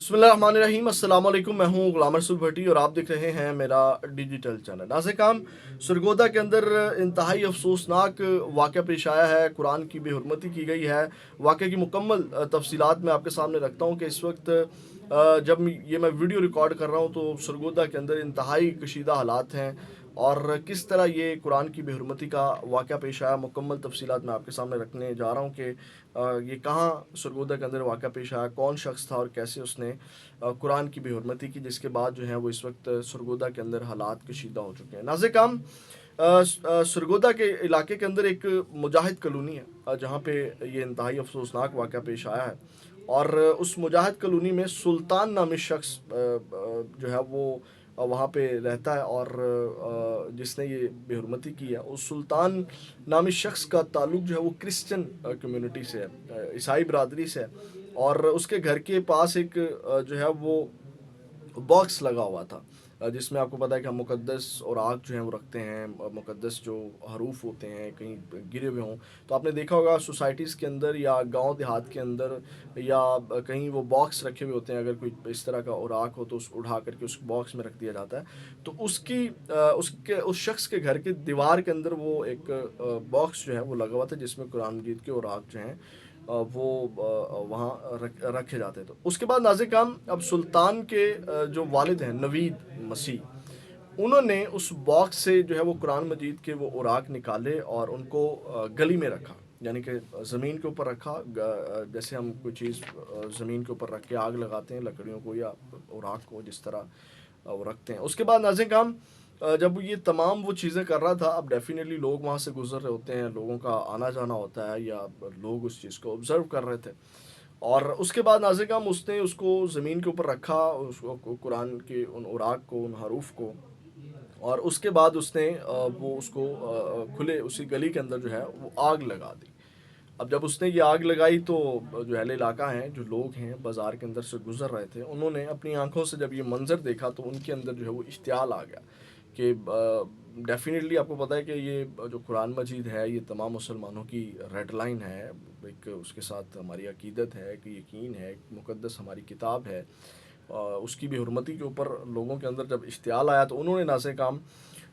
बिस्मिल्लाहिर्रहमानिर्रहीम। अस्सलाम वालेकुम। मैं हूं गुलाम रसूल भट्टी और आप देख रहे हैं मेरा डिजिटल चैनल। नाज़िर, सरगोदा के अंदर इंतहाई अफसोसनाक वाक़या पेश आया है। कुरान की बेहुरमती की गई है। वाक़े की मुकम्मल तफसीलात मैं आपके सामने रखता हूं कि इस वक्त जब ये मैं वीडियो रिकॉर्ड कर रहा हूं तो सरगोदा के अंदर इंतहाई कशीदा हालात हैं और किस तरह ये कुरान की बेहुरमती का वाक़या पेश आया, मुकम्मल तफसीलात मैं आपके सामने रखने जा रहा हूँ कि ये कहाँ सरगोदा के अंदर वाक़या पेश आया, कौन शख्स था और कैसे उसने कुरान की बेहुरमती की, जिसके बाद जो है वो इस वक्त सरगोदा के अंदर हालात कशीदा हो चुके हैं। नाज़िर, सरगोदा के इलाके के अंदर एक मुजाहिद कॉलोनी है जहाँ पे ये इंतहाई अफसोसनाक वाक़या पेश आया है और उस मुजाहिद कॉलोनी में सुल्तान नामी शख्स जो है वो वहाँ पे रहता है और जिसने ये बेहुरमती की है उस सुल्तान नामी शख्स का ताल्लुक़ जो है वो क्रिश्चियन कम्युनिटी से है, ईसाई बरादरी से है। और उसके घर के पास एक जो है वो बॉक्स लगा हुआ था जिसमें आपको पता है कि हम मुकद्दस और आग जो है वो रखते हैं, मुकद्दस जो हरूफ होते हैं कहीं गिरे हुए हों तो आपने देखा होगा सोसाइटीज़ के अंदर या गांव देहात के अंदर या कहीं वो बॉक्स रखे हुए होते हैं। अगर कोई इस तरह का औराक हो तो उस उठा करके उस बॉक्स में रख दिया जाता है। तो उसके उस शख्स के घर के दीवार के अंदर वो एक बॉक्स जो है वो लगा हुआ था जिसमें कुरान मजीद के औराक जो हैं वो वहाँ रखे जाते। तो उसके बाद नाज़िर काम, अब सुल्तान के जो वालिद हैं नवीद मसीह, उन्होंने उस बॉक्स से जो है वो कुरान मजीद के वो औराक निकाले और उनको गली में रखा, यानी कि ज़मीन के ऊपर रखा। जैसे हम कोई चीज़ ज़मीन के ऊपर रख के आग लगाते हैं लकड़ियों को या औराक को, जिस तरह वो रखते हैं। उसके बाद नाज़िर काम, जब ये तमाम वो चीज़ें कर रहा था, अब डेफिनेटली लोग वहाँ से गुजर रहे होते हैं, लोगों का आना जाना होता है या लोग उस चीज़ को ऑब्ज़र्व कर रहे थे। और उसके बाद नाज़िर काम उसने उसको ज़मीन के ऊपर रखा, उसको कुरान के उन औराक को, उन हरूफ को, और उसके बाद उसने वो उसको खुले उसी गली के अंदर जो है वो आग लगा दी। अब जब उसने ये आग लगाई तो जो अहले इलाका हैं, जो लोग हैं बाज़ार के अंदर से गुज़र रहे थे, उन्होंने अपनी आंखों से जब ये मंज़र देखा तो उनके अंदर जो है वो इश्तियाल आ गया कि डेफ़िनेटली आपको पता है कि ये जो कुरान मजीद है ये तमाम मुसलमानों की रेड लाइन है। एक उसके साथ हमारी अकीदत है, एक यकीन है, एक मुक़द्दस हमारी किताब है। उसकी बेहुरमती के ऊपर लोगों के अंदर जब इश्तियाल आया तो उन्होंने नासे काम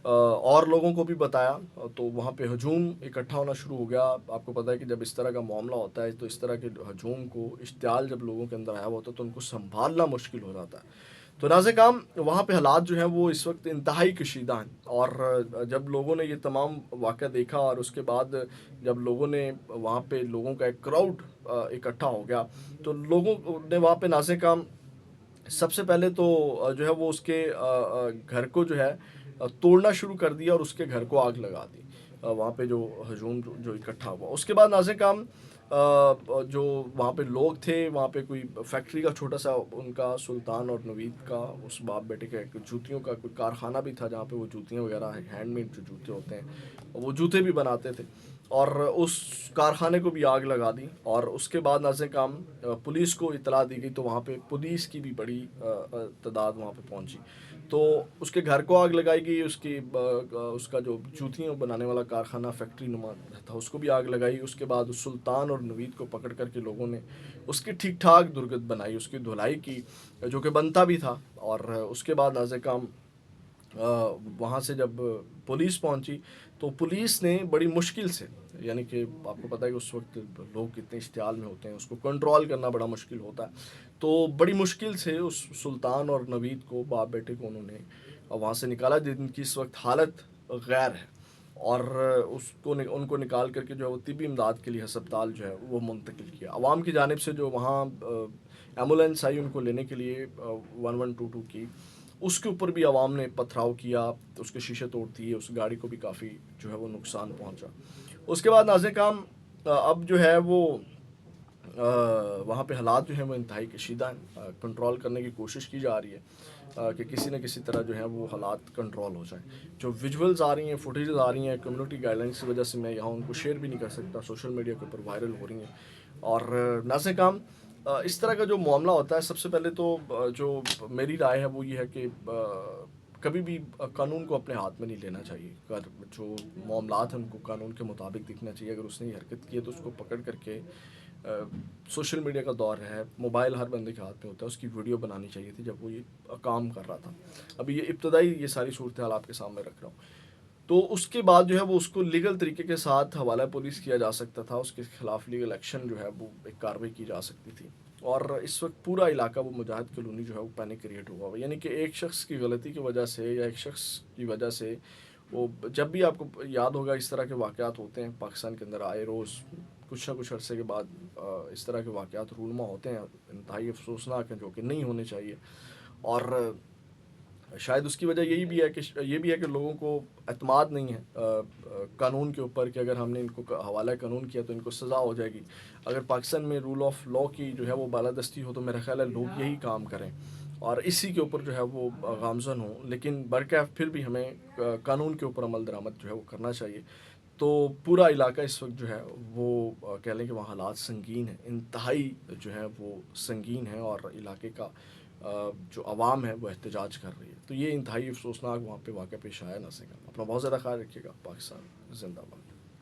और लोगों को भी बताया, तो वहाँ पे हजूम इकट्ठा होना शुरू हो गया। आपको पता है कि जब इस तरह का मामला होता है तो इस तरह के हजूम को, इश्तियाल जब लोगों के अंदर आया हुआ होता है तो उनको संभालना मुश्किल हो जाता है। तो नाज़े काम, वहाँ पे हालात जो हैं वो इस वक्त इंतहाई कशीदा हैं और जब लोगों ने ये तमाम वाक़या देखा और उसके बाद जब लोगों ने वहाँ पे लोगों का एक क्राउड इकट्ठा हो गया तो लोगों ने वहाँ पे नाज़े काम सबसे पहले तो जो है वो उसके घर को जो है तोड़ना शुरू कर दिया और उसके घर को आग लगा दी। वहाँ पे जो हजूम जो इकट्ठा हुआ, उसके बाद नाज़िर काम जो वहाँ पे लोग थे, वहाँ पे कोई फैक्ट्री का छोटा सा उनका सुल्तान और नवीद का उस बाप बेटे का एक जूतियों का कोई कारखाना भी था जहाँ पे वो जूतियाँ वगैरह हैंडमेड जो जूते होते हैं वो जूते भी बनाते थे, और उस कारखाने को भी आग लगा दी। और उसके बाद नाज़िर काम पुलिस को इतला दी गई तो वहाँ पे पुलिस की भी बड़ी तादाद वहाँ पे पहुँची। तो उसके घर को आग लगाई गई, उसका जो जूतियाँ बनाने वाला कारखाना फैक्ट्री नुमा था उसको भी आग लगाई। उसके बाद उस सुल्तान और नवीद को पकड़ करके लोगों ने उसकी ठीक ठाक दुर्गत बनाई, उसकी धुलाई की, जो कि बनता भी था। और उसके बाद नाज़िर काम वहाँ से जब पुलिस पहुँची तो पुलिस ने बड़ी मुश्किल से, यानी कि आपको पता है कि उस वक्त लोग कितने इश्तियाल में होते हैं, उसको कंट्रोल करना बड़ा मुश्किल होता है। तो बड़ी मुश्किल से उस सुल्तान और नवीद को, बाप बेटे को, उन्होंने वहाँ से निकाला जिनकी इस वक्त हालत गैर है। और उनको निकाल करके जो है वो तिब्बी इमदाद के लिए हस्पताल जो है वो मुंतकिल किया। आवाम की जानिब से जो वहाँ एम्बुलेंस आई उनको लेने के लिए 1122 की, उसके ऊपर भी आवाम ने पथराव किया, तो उसके शीशे तोड़ दिए, उस गाड़ी को भी काफ़ी जो है वो नुकसान पहुंचा। उसके बाद नाज़िर काम अब जो है वो वहाँ पे हालात जो हैं वो इंतहाई कशीदा हैं। कंट्रोल करने की कोशिश की जा रही है कि किसी न किसी तरह जो है वो हालात कंट्रोल हो जाए। जो विजुअल्स आ रही हैं, फुटेजेस आ रही हैं, कम्युनिटी गाइडलाइंस की वजह से मैं यहाँ उनको शेयर भी नहीं कर सकता, सोशल मीडिया के ऊपर वायरल हो रही हैं। और नाज़िर काम, इस तरह का जो मामला होता है, सबसे पहले तो जो मेरी राय है वो ये है कि कभी भी कानून को अपने हाथ में नहीं लेना चाहिए। अगर जो मामलात हैं उनको कानून के मुताबिक दिखना चाहिए। अगर उसने ये हरकत की है तो उसको पकड़ करके سوشل میڈیا کا دور ہے، موبائل ہر بندے کے ہاتھ میں ہوتا ہے، اس کی ویڈیو بنانی چاہیے تھی جب وہ یہ کام کر رہا تھا. ابھی یہ ابتدائی یہ ساری صورتحال آپ کے سامنے رکھ رہا ہوں. تو اس کے بعد جو ہے وہ اس کو لیگل طریقے کے ساتھ حوالہ پولیس کیا جا سکتا تھا، اس کے خلاف لیگل ایکشن جو ہے وہ ایک کارروائی کی جا سکتی تھی. اور اس وقت پورا علاقہ وہ مجاہد کالونی جو ہے وہ پینک کریٹ ہوا ہوا، یعنی کہ ایک شخص کی غلطی کی وجہ سے یا ایک شخص کی وجہ سے وہ، جب بھی آپ کو یاد ہوگا اس طرح کے واقعات ہوتے ہیں پاکستان کے اندر آئے روز، کچھ نہ کچھ عرصے کے بعد اس طرح کے واقعات رونما ہوتے ہیں، انتہائی افسوسناک ہیں، جو کہ نہیں ہونے چاہیے. اور شاید اس کی وجہ یہ بھی ہے کہ لوگوں کو اعتماد نہیں ہے قانون کے اوپر، کہ اگر ہم نے ان کو حوالہ قانون کیا تو ان کو سزا ہو جائے گی. اگر پاکستان میں رول آف لا کی جو ہے وہ بالادستی ہو تو میرا خیال ہے لوگ یہی کام کریں اور اسی کے اوپر جو ہے وہ گامزن ہوں. لیکن برکیف پھر بھی ہمیں قانون کے اوپر عمل درآمد جو ہے وہ کرنا چاہیے. تو پورا علاقہ اس وقت جو ہے وہ کہہ لیں کہ وہاں حالات سنگین ہیں، انتہائی جو ہے وہ سنگین ہیں، اور علاقے کا جو عوام ہے وہ احتجاج کر رہی ہے. تو یہ انتہائی افسوسناک وہاں پہ واقعہ پیش آیا. نہ سکا اپنا بہت زیادہ خیال رکھیے گا. پاکستان زندہ باد.